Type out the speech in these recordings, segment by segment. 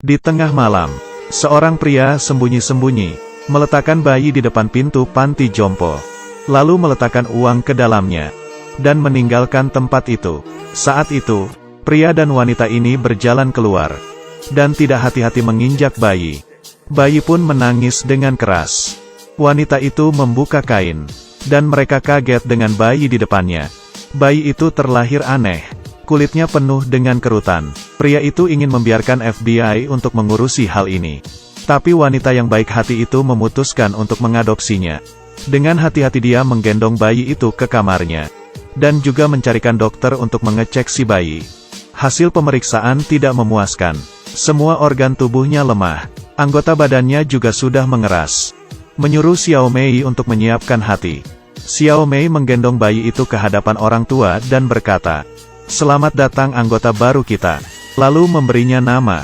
Di tengah malam, seorang pria sembunyi-sembunyi meletakkan bayi di depan pintu panti jompo, lalu meletakkan uang ke dalamnya, dan meninggalkan tempat itu. Saat itu, pria dan wanita ini berjalan keluar, dan tidak hati-hati menginjak bayi. Bayi pun menangis dengan keras. Wanita itu membuka kain, dan mereka kaget dengan bayi di depannya. Bayi itu terlahir aneh. Kulitnya penuh dengan kerutan. Pria itu ingin membiarkan FBI untuk mengurusi hal ini. Tapi wanita yang baik hati itu memutuskan untuk mengadopsinya. Dengan hati-hati dia menggendong bayi itu ke kamarnya. Dan juga mencarikan dokter untuk mengecek si bayi. Hasil pemeriksaan tidak memuaskan. Semua organ tubuhnya lemah. Anggota badannya juga sudah mengeras. Menyuruh Xiao Mei untuk menyiapkan hati. Xiao Mei menggendong bayi itu ke hadapan orang tua dan berkata, "Selamat datang anggota baru kita." Lalu memberinya nama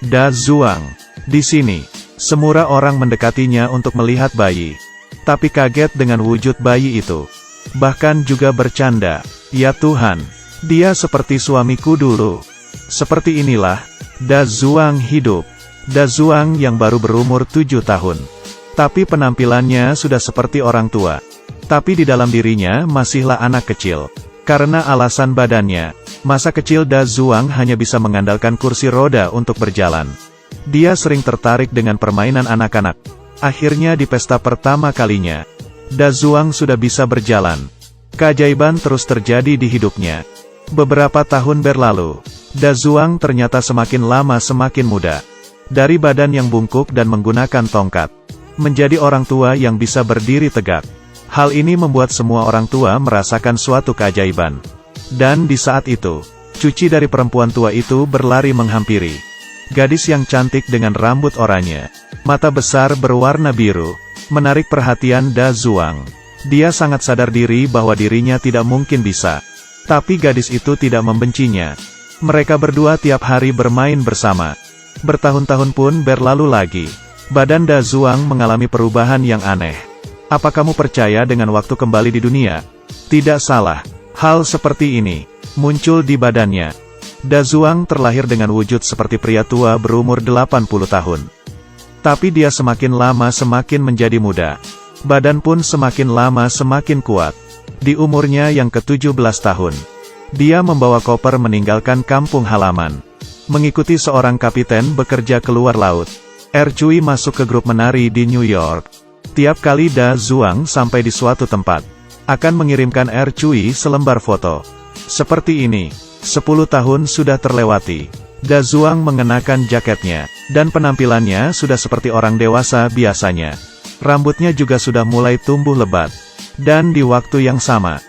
Da Zuang. Di sini, semua orang mendekatinya untuk melihat bayi. Tapi kaget dengan wujud bayi itu. Bahkan juga bercanda, "Ya Tuhan, dia seperti suamiku dulu." Seperti inilah Da Zuang hidup. Da Zuang yang baru berumur 7 tahun. Tapi penampilannya sudah seperti orang tua. Tapi di dalam dirinya masihlah anak kecil. Karena alasan badannya, masa kecil Da Zuang hanya bisa mengandalkan kursi roda untuk berjalan. Dia sering tertarik dengan permainan anak-anak. Akhirnya di pesta pertama kalinya, Da Zuang sudah bisa berjalan. Keajaiban terus terjadi di hidupnya. Beberapa tahun berlalu, Da Zuang ternyata semakin lama semakin muda. Dari badan yang bungkuk dan menggunakan tongkat, menjadi orang tua yang bisa berdiri tegak. Hal ini membuat semua orang tua merasakan suatu keajaiban. Dan di saat itu, cuci dari perempuan tua itu berlari menghampiri. Gadis yang cantik dengan rambut oranye, mata besar berwarna biru, menarik perhatian Da Zuang. Dia sangat sadar diri bahwa dirinya tidak mungkin bisa. Tapi gadis itu tidak membencinya. Mereka berdua tiap hari bermain bersama. Bertahun-tahun pun berlalu lagi. Badan Da Zuang mengalami perubahan yang aneh. Apa kamu percaya dengan waktu kembali di dunia? Tidak salah. Hal seperti ini muncul di badannya. Da Zuang terlahir dengan wujud seperti pria tua berumur 80 tahun. Tapi dia semakin lama semakin menjadi muda. Badan pun semakin lama semakin kuat. Di umurnya yang ke-17 tahun, dia membawa koper meninggalkan kampung halaman. Mengikuti seorang kapiten bekerja keluar laut. Cui masuk ke grup menari di New York. Tiap kali Da Zuang sampai di suatu tempat, akan mengirimkan Cui selembar foto. Seperti ini, 10 tahun sudah terlewati. Da Zuang mengenakan jaketnya, dan penampilannya sudah seperti orang dewasa biasanya. Rambutnya juga sudah mulai tumbuh lebat. Dan di waktu yang sama,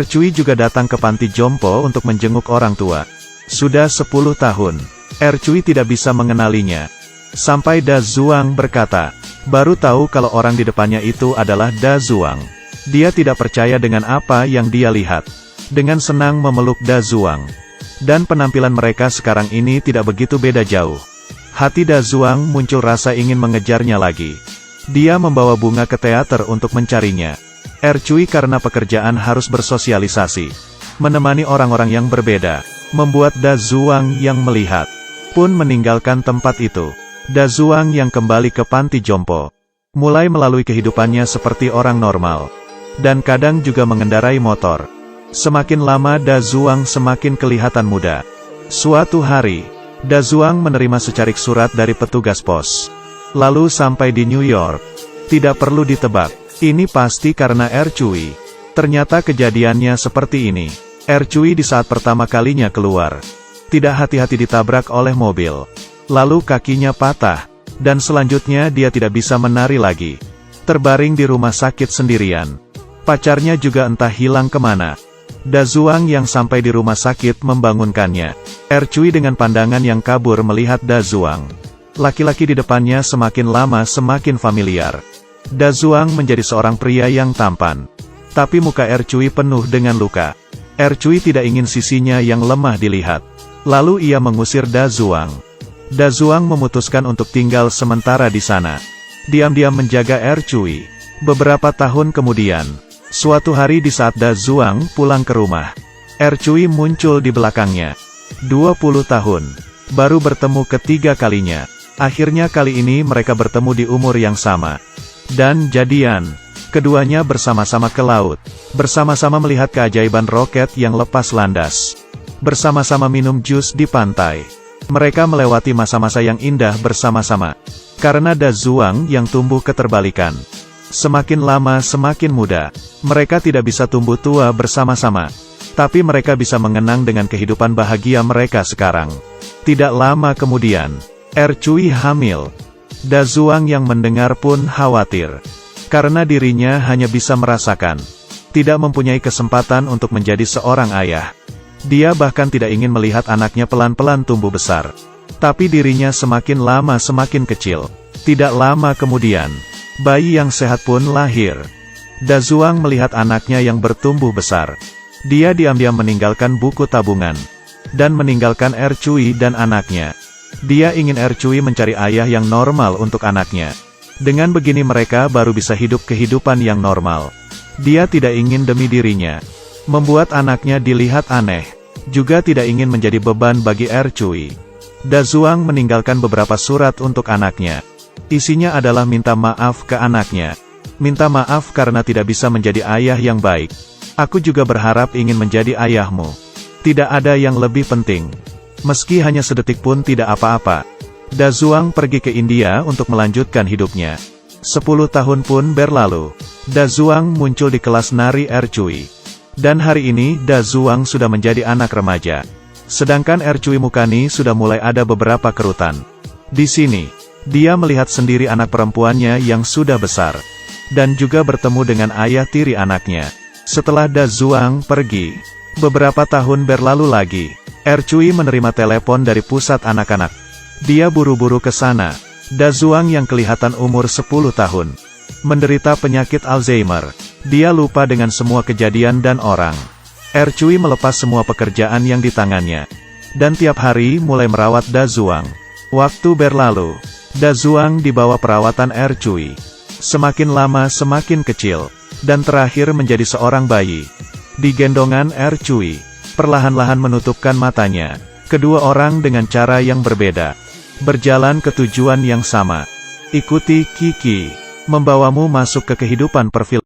Cui juga datang ke panti jompo untuk menjenguk orang tua. Sudah 10 tahun, Cui tidak bisa mengenalinya. Sampai Da Zuang berkata, baru tahu kalau orang di depannya itu adalah Da Zuang. Dia tidak percaya dengan apa yang dia lihat. Dengan senang memeluk Da Zuang. Dan penampilan mereka sekarang ini tidak begitu beda jauh. Hati Da Zuang muncul rasa ingin mengejarnya lagi. Dia membawa bunga ke teater untuk mencarinya. Cui karena pekerjaan harus bersosialisasi. Menemani orang-orang yang berbeda. Membuat Da Zuang yang melihat pun meninggalkan tempat itu. Da Zuang yang kembali ke panti jompo, mulai melalui kehidupannya seperti orang normal. Dan kadang juga mengendarai motor. Semakin lama Da Zuang semakin kelihatan muda. Suatu hari, Da Zuang menerima secarik surat dari petugas pos. Lalu sampai di New York. Tidak perlu ditebak, ini pasti karena Cui. Ternyata kejadiannya seperti ini. Cui di saat pertama kalinya keluar, tidak hati-hati ditabrak oleh mobil. Lalu kakinya patah, dan selanjutnya dia tidak bisa menari lagi. Terbaring di rumah sakit sendirian. Pacarnya juga entah hilang kemana. Da Zuang yang sampai di rumah sakit membangunkannya. Cui dengan pandangan yang kabur melihat Da Zuang. Laki-laki di depannya semakin lama semakin familiar. Da Zuang menjadi seorang pria yang tampan. Tapi muka Cui penuh dengan luka. Cui tidak ingin sisinya yang lemah dilihat. Lalu ia mengusir Da Zuang. Da Zuang memutuskan untuk tinggal sementara di sana. Diam-diam menjaga Cui. Beberapa tahun kemudian, suatu hari di saat Da Zuang pulang ke rumah, Cui muncul di belakangnya. 20 tahun. Baru bertemu ketiga kalinya. Akhirnya kali ini mereka bertemu di umur yang sama. Dan jadian. Keduanya bersama-sama ke laut. Bersama-sama melihat keajaiban roket yang lepas landas. Bersama-sama minum jus di pantai. Mereka melewati masa-masa yang indah bersama-sama. Karena Da Zhuang yang tumbuh keterbalikan. Semakin lama semakin muda. Mereka tidak bisa tumbuh tua bersama-sama. Tapi mereka bisa mengenang dengan kehidupan bahagia mereka sekarang. Tidak lama kemudian, Ercui hamil. Da Zhuang yang mendengar pun khawatir. Karena dirinya hanya bisa merasakan. Tidak mempunyai kesempatan untuk menjadi seorang ayah. Dia bahkan tidak ingin melihat anaknya pelan-pelan tumbuh besar. Tapi dirinya semakin lama semakin kecil. Tidak lama kemudian, bayi yang sehat pun lahir. Da Zhuang melihat anaknya yang bertumbuh besar. Dia diam-diam meninggalkan buku tabungan. Dan meninggalkan Ercui dan anaknya. Dia ingin Ercui mencari ayah yang normal untuk anaknya. Dengan begini mereka baru bisa hidup kehidupan yang normal. Dia tidak ingin demi dirinya membuat anaknya dilihat aneh. Juga tidak ingin menjadi beban bagi Ercui. Da Zhuang meninggalkan beberapa surat untuk anaknya. Isinya adalah minta maaf ke anaknya. Minta maaf karena tidak bisa menjadi ayah yang baik. Aku juga berharap ingin menjadi ayahmu. Tidak ada yang lebih penting. Meski hanya sedetik pun tidak apa-apa. Da Zhuang pergi ke India untuk melanjutkan hidupnya. 10 tahun pun berlalu. Da Zhuang muncul di kelas nari Ercui. Dan hari ini Da Zhuang sudah menjadi anak remaja. Sedangkan Ercui Mukani sudah mulai ada beberapa kerutan. Di sini, dia melihat sendiri anak perempuannya yang sudah besar. Dan juga bertemu dengan ayah tiri anaknya. Setelah Da Zhuang pergi, beberapa tahun berlalu lagi. Ercui menerima telepon dari pusat anak-anak. Dia buru-buru ke sana. Da Zhuang yang kelihatan umur 10 tahun. Menderita penyakit Alzheimer. Dia lupa dengan semua kejadian dan orang. Ercui melepas semua pekerjaan yang di tangannya. Dan tiap hari mulai merawat Da Zhuang. Waktu berlalu. Da Zhuang dibawa perawatan Ercui. Semakin lama semakin kecil. Dan terakhir menjadi seorang bayi. Di gendongan Ercui. Perlahan-lahan menutupkan matanya. Kedua orang dengan cara yang berbeda. Berjalan ke tujuan yang sama. Ikuti Kiki. Membawamu masuk ke kehidupan perfilman.